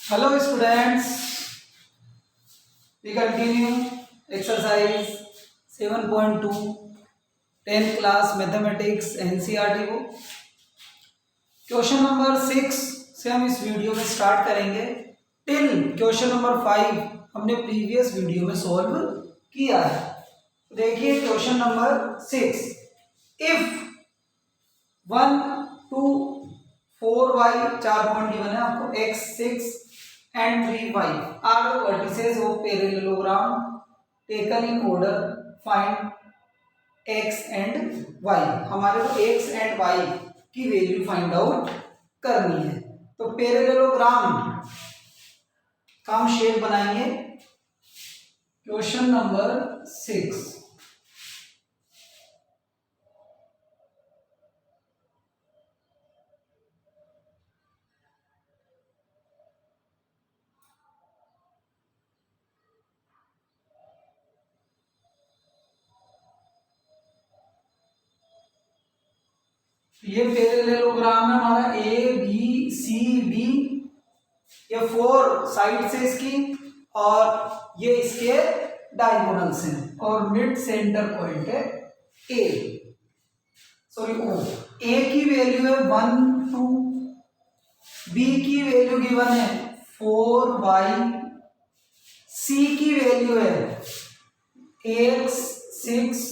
Hello students, we continue exercise 7.2 10th class mathematics NCERT को question number 6 से हम इस वीडियो में स्टार्ट करेंगे टिल क्वेश्चन नंबर 5 हमने प्रीवियस वीडियो में सॉल्व किया है। देखिए question number 6, if 1 2 4y 4 point given है आपको, x 6 and 3y are the vertices of parallelogram taken in order, find x and y। हमारे को x and y की वैल्यू फाइंड आउट करनी है। तो पैरेललोग्राम का हम शेप बनाएंगे। क्वेश्चन नंबर 6, ये पैरेललोग्राम है हमारा ए बी सी डी, ये 4 साइड से इसकी और ये इसके डायगोनल्स हैं और मिड सेंटर पॉइंट है ए, सॉरी ओ। ए की वैल्यू है 1 2, बी की वैल्यू गिवन है 4y, सी की वैल्यू है x 6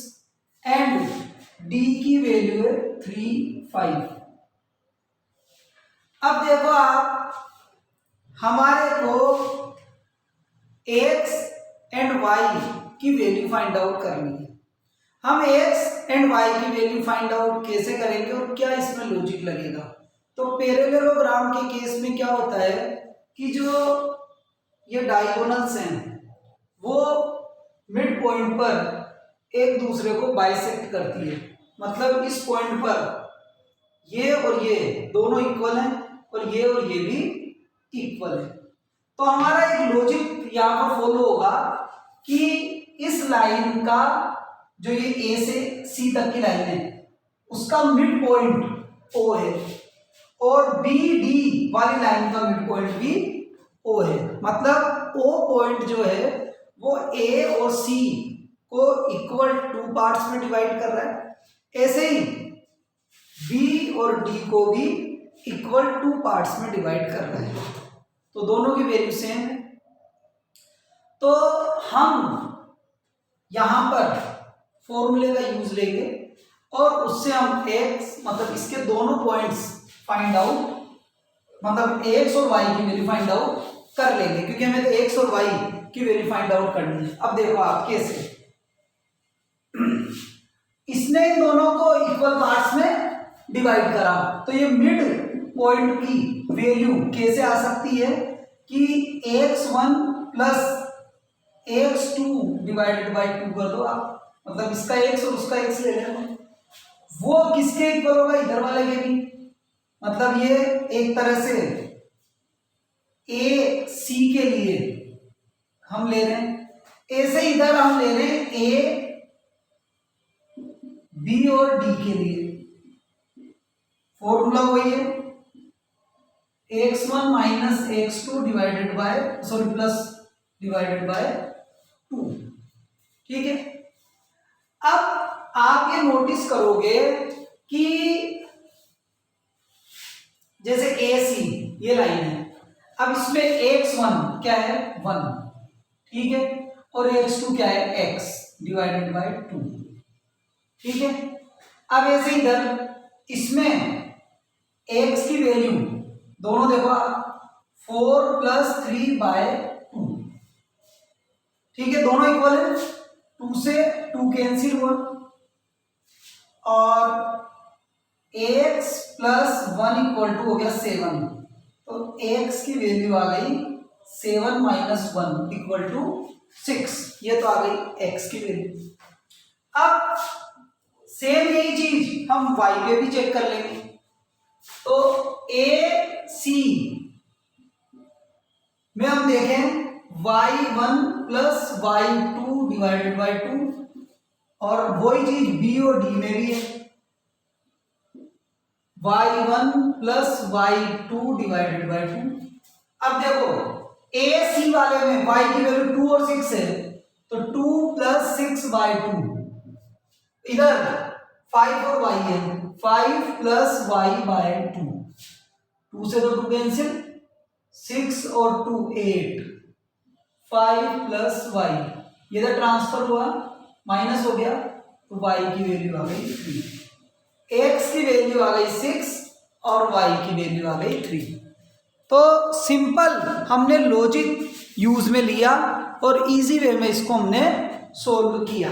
एंड डी की वैल्यू है 3 5। अब देखो आप, हमारे को x एंड y की वैल्यू फाइंड आउट करनी है। हम x एंड y की वैल्यू फाइंड आउट कैसे करेंगे और क्या इसमें लॉजिक लगेगा। तो पैरेललोग्राम के केस में क्या होता है कि जो ये डायगोनल्स हैं वो मिड पॉइंट पर एक दूसरे को बाइसेक्ट करती है। मतलब इस पॉइंट पर ये और ये दोनों इक्वल हैं और ये भी इक्वल है। तो हमारा एक लॉजिक यहाँ पर फॉलो होगा कि इस लाइन का जो ये ए से सी तक की लाइन है उसका मिड पॉइंट ओ है और बी डी वाली लाइन का मिड पॉइंट भी ओ है। मतलब ओ पॉइंट जो है वो ए और सी को इक्वल 2 पार्ट्स में डिवाइड कर रहा है, ऐसे ही बी और डी को भी इक्वल 2 पार्ट्स में डिवाइड कर रहा है। तो दोनों की वैल्यू सेम है। तो हम यहां पर फॉर्मूले का यूज लेंगे और उससे हम x मतलब इसके दोनों पॉइंट्स फाइंड आउट, मतलब x और y की वैल्यू फाइंड आउट कर लेंगे, क्योंकि हमें तो x और y की वैल्यू फाइंड आउट करनी है। अब देखो आप कैसे, इसने इन दोनों को इक्वल पार्ट्स में डिवाइड करा, तो ये मिड पॉइंट की वैल्यू कैसे आ सकती है कि x1 plus x2 divided by 2 कर दो आप, मतलब इसका x और उसका x ले लेना। वो किसके इक्वल होगा, इधर वाले के भी। मतलब ये एक तरह से a c के लिए हम ले रहे हैं, ऐसे इधर हम ले रहे हैं a b और d के लिए। फॉर्मूला वही है x1 minus x2 divided by plus divided by 2। ठीक है। अब आप ये नोटिस करोगे कि जैसे AC ये लाइन है, अब इसमें x1 क्या है 1, ठीक है, और x2 क्या है x डिवाइडेड बाय 2। ठीक है। अब ऐसे इधर इसमें x की वैल्यू दोनों देखो आप 4 प्लस 3 बाय 2। ठीक है, दोनों इक्वल है, 2 से 2 कैंसिल हुआ और x प्लस 1 इक्वल टू हो गया 7। तो x की वैल्यू आ गई 7 माइनस 1 इक्वल टू 6। ये तो आ गई x की वैल्यू। अब सेम यही चीज हम y पे भी चेक कर लेंगे। तो ए सी में हम देखें y1 plus y2 divided by 2, और वही चीज बी और डी में भी है y1 plus y2 divided by 2। अब देखो ए सी वाले में y की वैल्यू 2 और 6 है, तो 2 + 6/2, इधर 5 और y है, 5 + y/2, 2 से तो 2 कैंसिल, 6 और 2 8, 5 + y, ये तो ट्रांसफर हुआ, माइनस हो गया, तो y की वैल्यू आ गई 3, x की वैल्यू आ गई 6 और y की वैल्यू आ गई 3। तो सिंपल हमने लॉजिक यूज में लिया और इजी वे में इसको हमने सोल्व किया।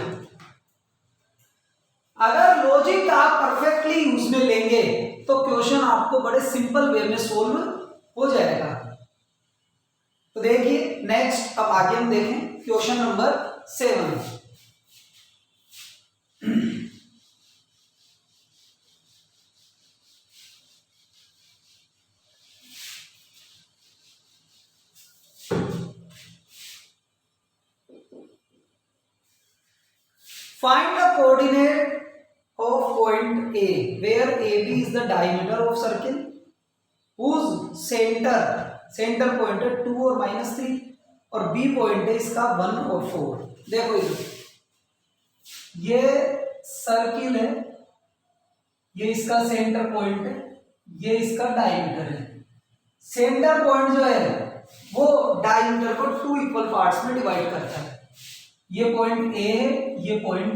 अगर लॉजिक आप परफेक्टली यूज में लेंगे तो क्वेश्चन आपको बड़े सिंपल वे में सोल्व हो जाएगा। तो देखिए नेक्स्ट, अब आगे हम देखें question number 7। Find the coordinate of point A where AB is the diameter of circle whose center point है 2 और -3 और B पॉइंट है इसका 1 और 4। देखो इधर ये सर्किल है, ये इसका सेंटर पॉइंट है, ये इसका डायमीटर है। सेंटर पॉइंट जो है वो डायमीटर को 2 इक्वल पार्ट्स में डिवाइड करता है। ये पॉइंट ए है, ये पॉइंट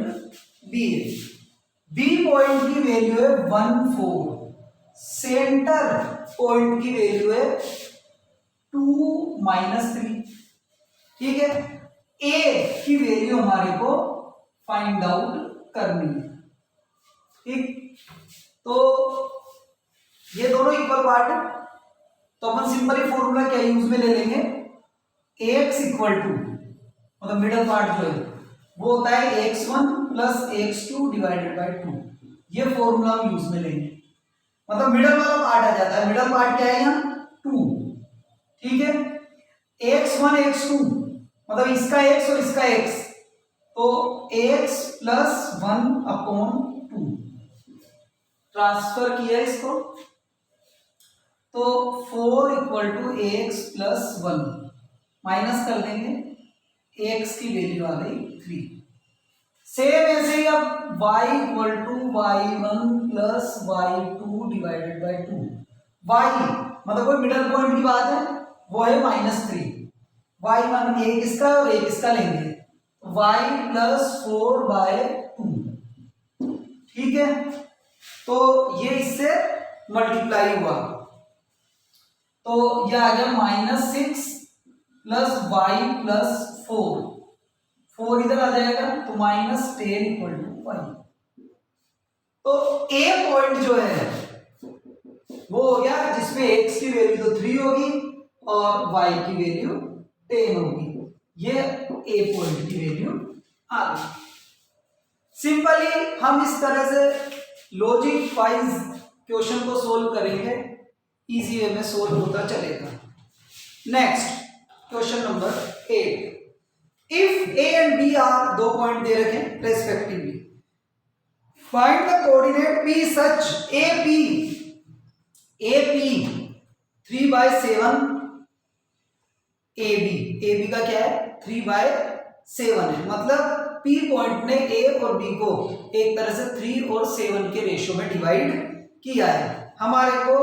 बी है। बी पॉइंट की वैल्यू है 1 4, सेंटर पॉइंट की वैल्यू है 2 -3, ठीक है। ए की वैल्यू हमारे को फाइंड आउट करनी है, ठीक। तो ये दोनों इक्वल पार्ट है, तो अपन सिंपली फॉर्मूला क्या यूज में ले लेंगे, x = मतलब मिडल पार्ट जो है वो होता है x1 + x2 / 2। ये फॉर्मूला हम यूज में लेंगे, मतलब मिडल वाला पार्ट आ जाता है। मिडल पार्ट क्या है यहाँ 2, ठीक है। x1 x2 मतलब इसका x और इसका x, तो x + 1/2 ट्रांसफर किया इसको, तो 4 = x + 1 माइनस कर देंगे, x की वैल्यू आ गई 3। सेम ऐसे ही अब y = y1 + y2 / 2। y मतलब कोई मिडल पॉइंट की बात है, वो है -3। y1 एक इसका और एक इसका लेंगे, y + 4/2, ठीक है। तो ये इससे मल्टीप्लाई हुआ, तो यह आ गया -6 + y + 4 इधर आ जाएगा, तो -10 = 1। तो ए पॉइंट जो है वो हो गया जिसमें x की वैल्यू तो 3 होगी और y की वैल्यू 10 होगी। ये ए पॉइंट की वैल्यू आ गई। सिंपली हम इस तरह से लॉजिक वाइज क्वेश्चन को सोल्व करेंगे, इजी वे में सोल्व होता चलेगा। Next question number 8। If A and B are, 2 point दे रखे respectively, find the coordinate P such AP 3/7 AB का क्या है 3/7 है, मतलब P पॉइंट ने A और B को एक तरह से 3 और 7 के रेशियो में डिवाइड किया है। हमारे को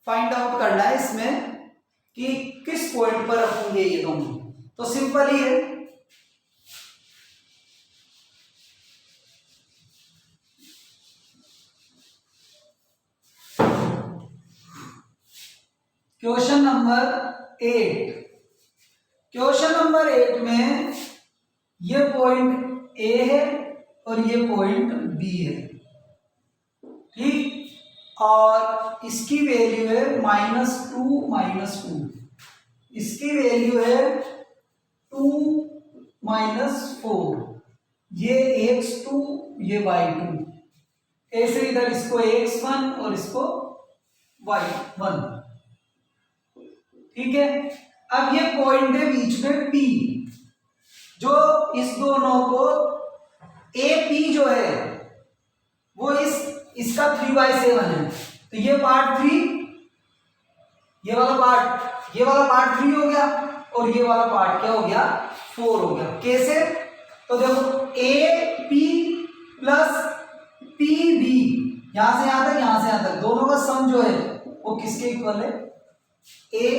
फाइंड आउट करना है इसमें कि किस पॉइंट पर होंगे ये दोनों। तो सिंपल ही है, क्वेश्चन नंबर 8। क्वेश्चन नंबर 8 में ये पॉइंट ए है और ये पॉइंट बी है, ठीक। और इसकी वैल्यू है -2 -2, इसकी वैल्यू है 2 -4, ये x2 ये y2, ऐसे इधर इसको x1 और इसको y1, ठीक है। अब ये पॉइंट है बीच में P, जो इस दोनों को AP जो है वो इसका 3/7 है, तो ये पार्ट 3, ये वाला पार्ट 3 हो गया और ये वाला पार्ट क्या हो गया 4 हो गया। कैसे? तो देखो A P plus P B, यहां से यहां तक दोनों का सम जो है वो किसके इक्वल है? ए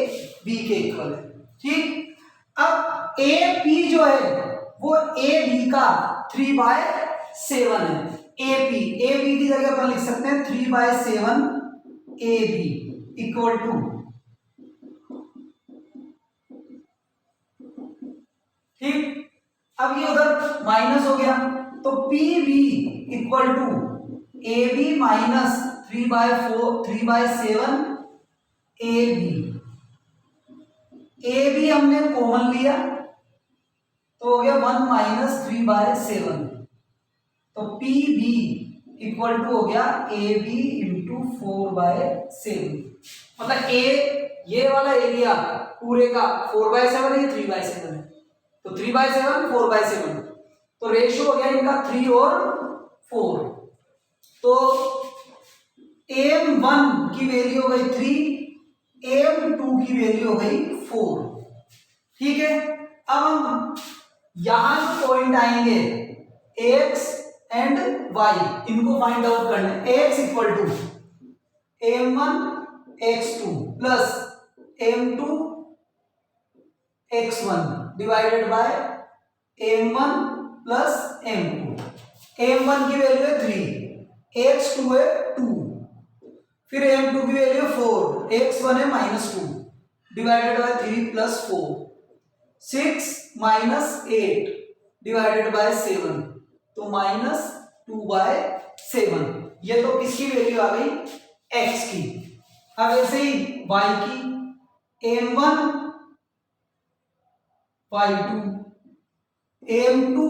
बी के इक्वल है। ठीक, अब ए पी जो है वो ए बी का 3/7 है। ए बी की जगह अपन लिख सकते हैं 3/7 ए बी इक्वल टू, ठीक, अब ये उधर माइनस हो गया तो P B equal to A B minus 3/7 A B हमने कॉमन लिया तो हो गया 1 माइनस 3/7, तो पी बी इक्वल टू हो गया ए बी इंटू 4/7। मतलब ये वाला एरिया पूरे का 4/7 है, 3/7 है, तो 3/7 4/7, तो रेशियो हो गया इनका 3 और 4। तो m1 की वैल्यू हो गई 3, m2 की वैल्यू हो गई 4। ठीक है, अब हम यहां जो पॉइंट आएंगे x एंड y, इनको फाइंड आउट करना है। x equal to m1 x2 plus m2 x1 divided by m1 plus m2। m1 की वैल्यू है 3, x2 है 2, फिर m2 की वैल्यू है 4, x1 है -2 divided by 3 plus 4, 6 minus 8 divided by 7, तो -2/7। ये तो किसकी वैल्यू आ गई? x की। अब ऐसे ही y की, m1 y2 m2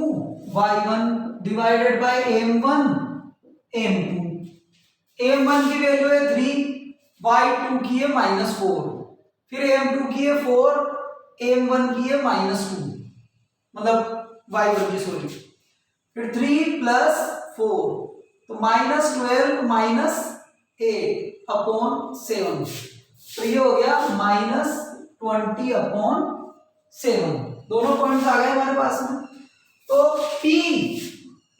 y1 divided by m1 m2। m1 की वैल्यू है 3, y2 की है -4, फिर m2 की है 4, m1 की है -2, मतलब y1 की, सॉरी, फिर 3 प्लस 4, तो -12 माइनस 8/7, तो ये हो गया -20/7। दोनों पॉइंट्स आ गए हमारे पास में। तो P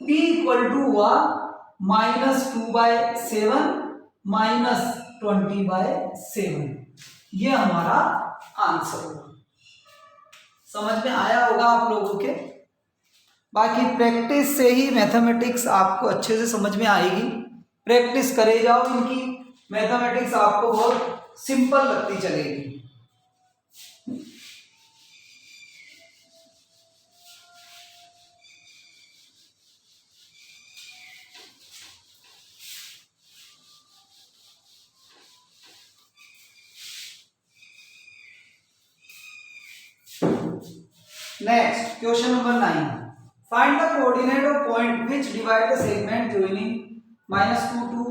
इक्वल टू हुआ -2/7 -20/7, ये हमारा आंसर होगा। समझ में आया होगा आप लोगों के। बाकी प्रैक्टिस से ही मैथमेटिक्स आपको अच्छे से समझ में आएगी। प्रैक्टिस करे जाओ इनकी, मैथमेटिक्स आपको बहुत सिंपल लगती चलेगी। Next, question number 9. Find the coordinate of point which divide the segment joining -2 2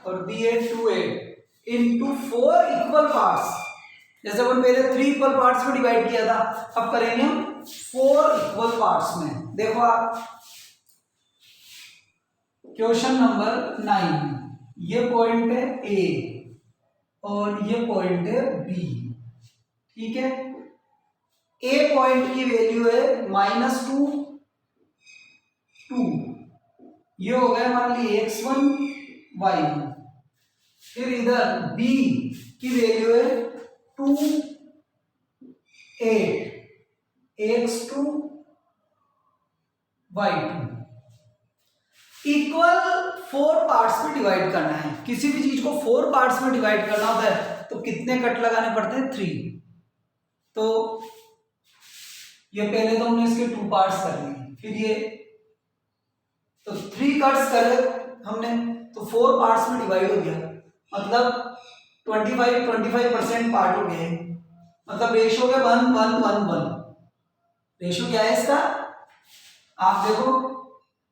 और b8 2 8 into 4 equal parts। जैसे अपन पहले 3 इक्वल पार्ट्स में डिवाइड किया था, अब करेंगे हम 4 इक्वल पार्ट्स में। देखो आप क्वेश्चन नंबर 9, ये पॉइंट है A और ये पॉइंट है B। ठीक है, ए पॉइंट की वैल्यू है -2 2, ये हो गया मान ली x1 y1। फिर इधर B की वैल्यू है 2 8 x2 y2। इक्वल 4 पार्ट्स में डिवाइड करना है। किसी भी चीज को 4 पार्ट्स में डिवाइड करना होता है तो कितने कट लगाने पड़ते हैं? 3। तो ये पहले तो हमने इसके 2 पार्ट्स कर लिए, फिर ये तो 3 कट्स करे हमने तो 4 पार्ट्स में डिवाइड हो गया, मतलब 25% पार्ट हो गए, मतलब रेशियो के 1 1 1 1। रेशियो क्या है इसका? आप देखो,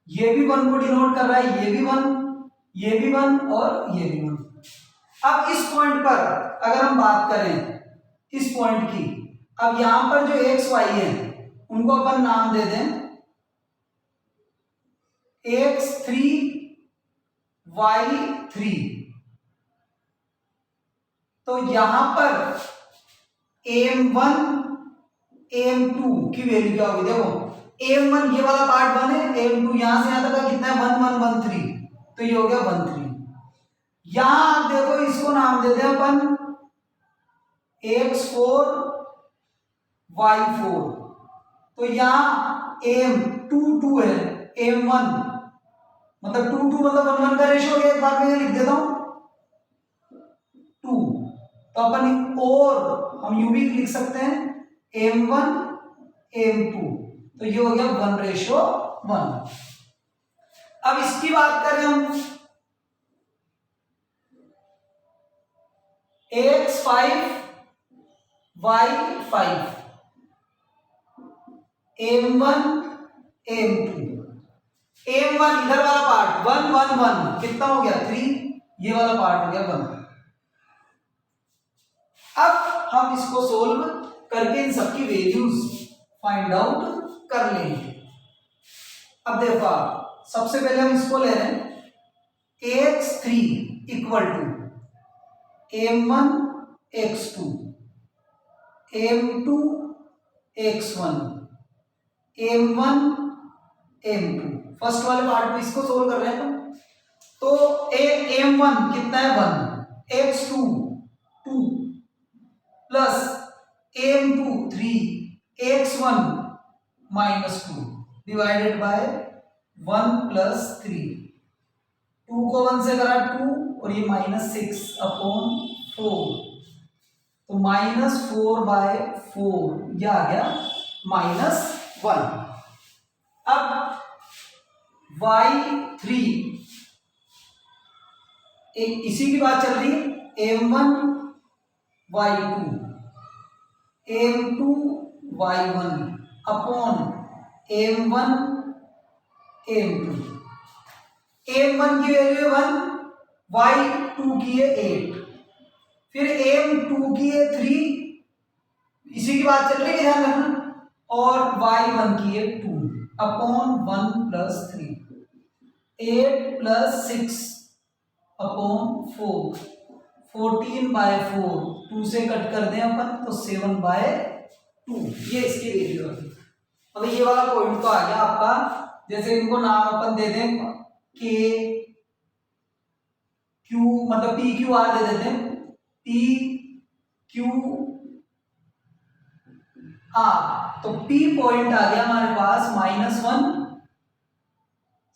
ये भी 1 को डिनोट कर रहा है, ये भी 1, ये भी 1 और ये भी 1। अब इस पॉइंट पर अगर हम बात करें इस पॉइंट की, अब यहां पर जो एक्स वाई है उनको अपन नाम दे दें x3 y3। तो यहां पर m1 m2 की वैल्यू क्या होगी, देखो m1 ये वाला पार्ट 1 है, m2 यहां से यहां तक का कितना है 1 1 1 3, तो ये हो गया 1 3। यहां आप देखो इसको नाम दे दें अपन x4 y4, तो यहां m2 2 है, m1 मतलब 2 2 मतलब 1 1 का रेशियो हो गया, एक बार में लिख देता हूं 2, तो अपन और हम यू भी लिख सकते हैं m1 m2, तो ये हो गया 1:1। अब इसकी बात करें हम x5 y5 m1 m2, m1 इधर वाला पार्ट 1 1 1 कितना हो गया 3, ये वाला पार्ट हो गया 1। अब हम इसको सोल्व करके इन सबकी वैल्यूज फाइंड आउट कर लेंगे। अब देखो आप सबसे पहले हम इसको ले रहे हैं x3 equal to m1 x2 m2 x1 m1 m2, first वाले पार्ट में इसको सोल्व कर रहे हैं तो m1 कितना है 1, x2 2 plus m2 3, x1 -2 divided bye 1 plus 3, 2 को 1 से करा 2 और ये -6 अपॉन 4, तो -4/4 यह आ गया -1। अब y3 एक इसी की बात चल रही है, m1 y2 m2 y1 upon m1 m2, m1 की वैल्यू है 1, y2 की है 8, फिर m2 की है 3, इसी की बात चल रही है ध्यान रखना, और y1 की है 2 अपॉन 1 प्लस 3, 8 प्लस 6 अपॉन 4, 14/4, 2 से कट कर दें अपन तो 7/2, ये इसकी वैल्यू है। मतलब ये वाला पॉइंट तो आ गया आपका, जैसे इनको नाम अपन दे दें के क्यू मतलब पी क्यू आर दे देते हैं, पी क्यू आर, तो पी पॉइंट आ गया हमारे पास -1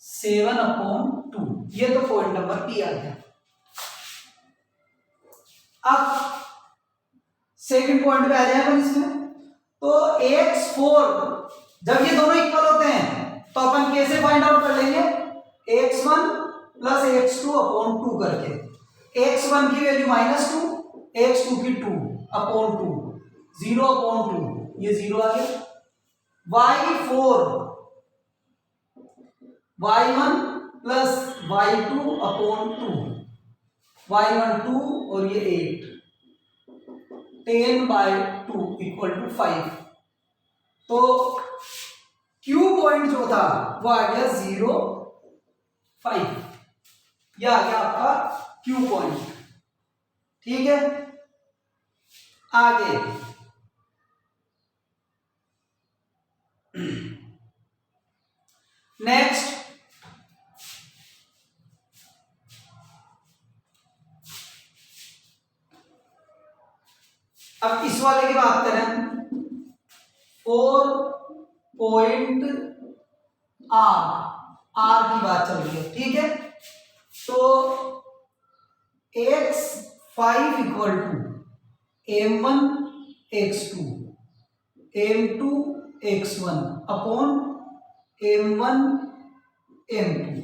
7/2, ये तो पॉइंट नंबर पी आ गया। अब सेकंड पॉइंट पे आ जाए अपन इसमें, तो x4 जब ये दोनों इक्वल होते हैं तो अपन कैसे फाइंड आउट कर लेंगे, x1 प्लस x2 अपॉन 2 करके, x1 की वैल्यू -2, x2 की 2 अपॉन 2, 0/2, ये 0 आ गया। y4 y1 plus y2 upon 2, y1 2 और ये 8, 10/2 इक्वल टू 5, तो Q पॉइंट जो था वो आ गया 0 5, यह आ गया आपका Q पॉइंट। ठीक है, आगे नेक्स्ट अब इस वाले की बात करें, 4 पॉइंट आर की बात चल रही है। ठीक है, तो x5 equal to m1 x2 m2 x1 upon m1 m2,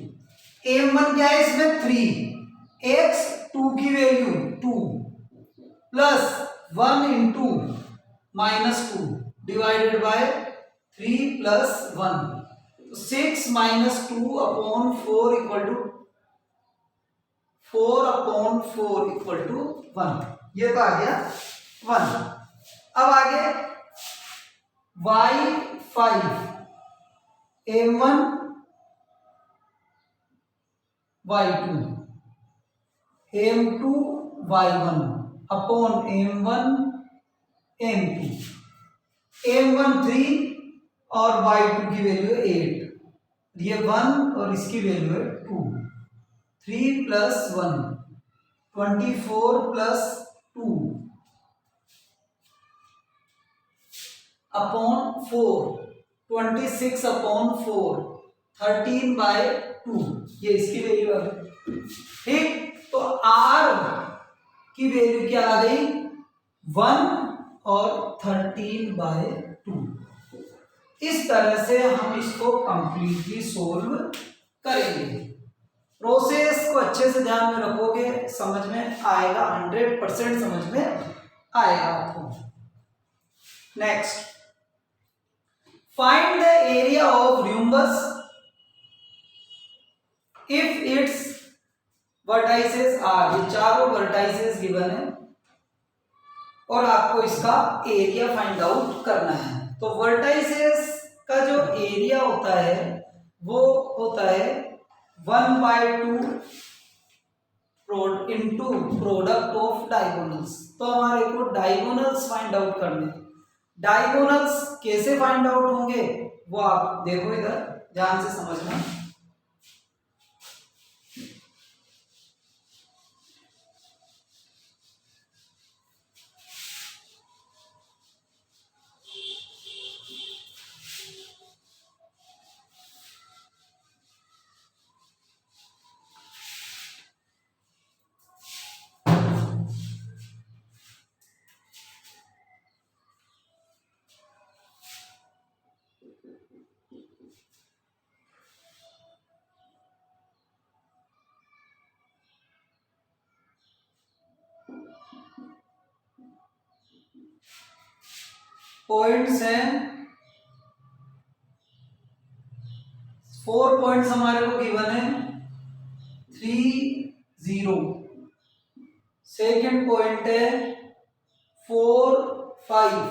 m1 क्या है इसमें 3, x2 की value 2 plus 1 into -2 divided by 3 plus 1, 6 - 2 upon 4 equal to 4/4 equal to 1, ये तो आ गया 1। अब आगे y5 m1 y2 m2 y1 upon m1 m2, m1 3 और y2 की वैल्यू 8, ये 1 और इसकी वैल्यू है 2, 3 प्लस 1 24 प्लस 2 अपॉन 4, 26 अपॉन 4, 13/2, ये इसकी वैल्यू आ गई। ठीक, तो r की वैल्यू क्या आ गई 1 और 13/2। इस तरह से हम इसको कंप्लीटली सोल्व करेंगे। प्रोसेस को अच्छे से ध्यान में रखोगे, समझ में आएगा, 100% समझ में आएगा आपको। Next, find the area of rhombus if its vertices are, ये चारों वर्टाइसेस गिवन है और आपको इसका एरिया फाइंड आउट करना है। तो वर्टाइसेस का जो एरिया होता है वो होता है 1/2 इंटू प्रोडक्ट ऑफ डायगोनल्स। तो हमारे को डायगोनल्स फाइंड आउट करने, डायगोनल्स कैसे फाइंड आउट होंगे वो आप देखो, इधर ध्यान से समझना। पॉइंट्स हैं, 4 पॉइंट्स हमारे को गिवन है, 3 0। सेकेंड पॉइंट है 4 5,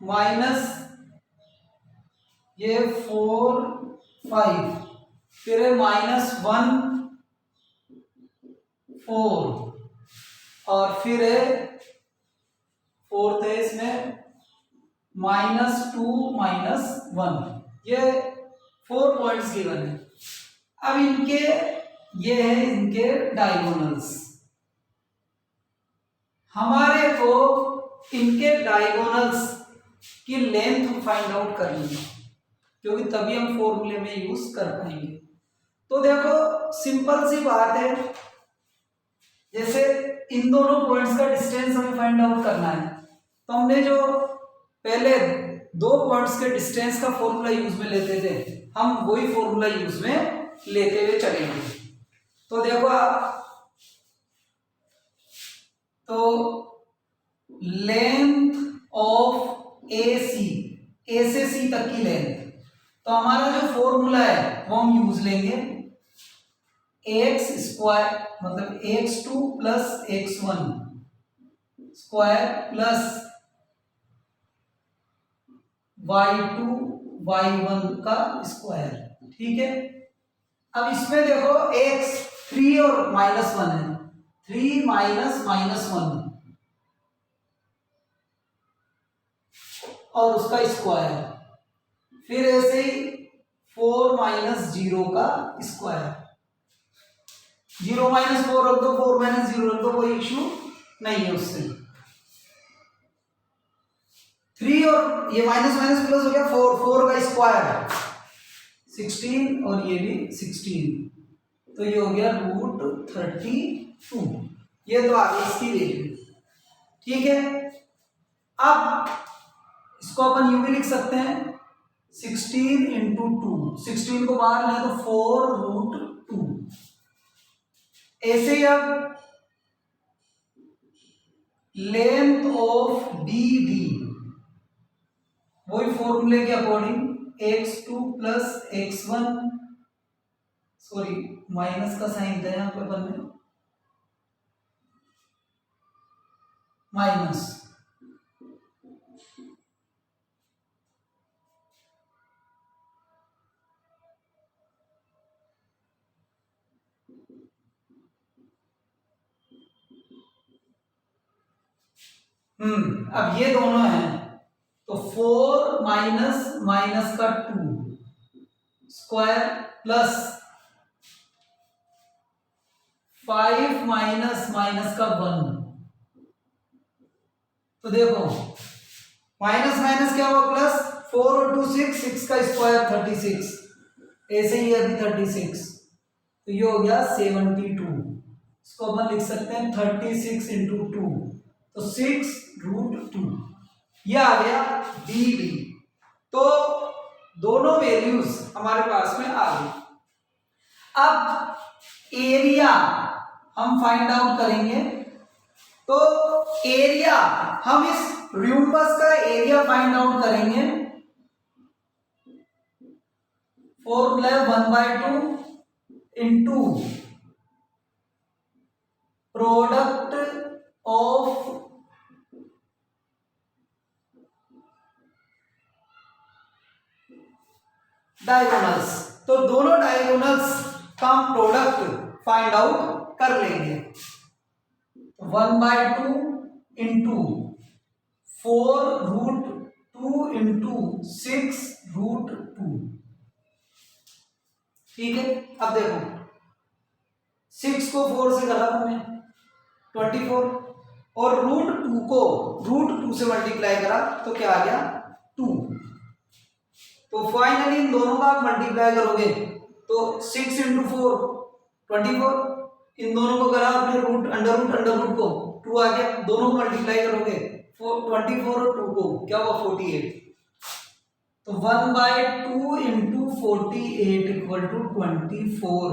माइनस ये 4 5, फिर है -1 4 और फिर है फोर्थ है इसमें -2 -1। ये 4 पॉइंट्स गिवन है। अब इनके ये है इनके डायगोनल्स, हमारे को इनके डायगोनल्स की लेंथ फाइंड आउट करनी है, क्योंकि तभी हम फॉर्मूले में यूज कर पाएंगे। तो देखो सिंपल सी बात है, जैसे इन दोनों पॉइंट्स का डिस्टेंस हमें फाइंड आउट करना है, तो हमने जो पहले 2 पॉइंट्स के डिस्टेंस का फॉर्मूला यूज में लेते थे, हम वही फॉर्मूला यूज में लेते हुए चलेंगे। तो देखो आप, तो लेंथ ऑफ ए से सी तक की लेंथ, तो हमारा जो फॉर्मूला है वो हम यूज लेंगे, एक्स स्क्वायर मतलब x2 plus x1 square plus y2 y1 का स्क्वायर। ठीक है, अब इसमें देखो x 3 और -1 है, 3 माइनस -1 और उसका स्क्वायर, फिर ऐसे ही 4 - 0 का स्क्वायर, 0 - 4 रख दो, 4 - 0 रख दो, कोई इश्यू नहीं है उससे। 3 और ये माइनस माइनस प्लस हो गया, 4 का स्क्वायर 16 और ये भी 16, तो ये हो गया √32। ये तो आ गई इसकी वैल्यू। ठीक है, अब इसको अपन यूं भी लिख सकते हैं, 16 × 2, 16 को बाहर ले तो 4√2। ऐसे ही अब लेंथ ऑफ डी, वही फॉर्मूले के according x2 plus x1, sorry minus का साइन था यहां पे अपन ने, माइनस अब ये दोनों हैं तो 4 माइनस माइनस का 2 स्क्वायर प्लस 5 माइनस माइनस का 1। तो देखो माइनस माइनस क्या हुआ प्लस, 4 और 2 6, 6 का स्क्वायर 36, ऐसे ही अभी 36, तो ये हो गया 72। इसको अपन लिख सकते हैं 36 इंटू 2, तो 6√2, ये आ गया डी डी। तो दोनों वैल्यूज हमारे पास में आ गई। अब एरिया हम फाइंड आउट करेंगे, तो एरिया हम इस र्यूम्बस का एरिया फाइंड आउट करेंगे। Formula 1/2 into product of diagonals. तो दोनों डायगोनल्स का हम प्रोडक्ट फाइंड आउट कर लेंगे। 1/2 इंटू 4√2 इंटू 6√2, ठीक है। अब देखो 6 को 4 से करा हमने 24, और √2 को √2 से मल्टीप्लाई करा तो क्या आ गया 2। तो फाइनली इन दोनों का आप मल्टीप्लाई करोगे तो 6 इंटू 4 24, इन दोनों को करा आपने अंडर रूट को 2 आ गया, दोनों को मल्टीप्लाई करोगे 24 और 2 को क्या हुआ 48। तो 1/2 इंटू 48 इक्वल टू 24,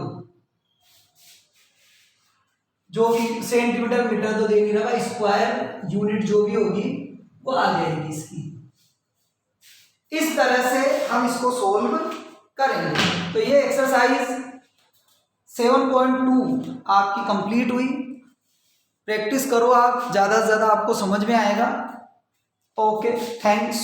जो भी सेंटीमीटर मीटर तो दे नहीं रहा, स्क्वायर यूनिट जो भी होगी वो आ जाएगी इसकी। इस तरह से हम इसको सोल्व करेंगे। तो ये एक्सरसाइज 7.2 आपकी कंप्लीट हुई। प्रैक्टिस करो आप, ज़्यादा से ज़्यादा आपको समझ में आएगा। Okay, thanks.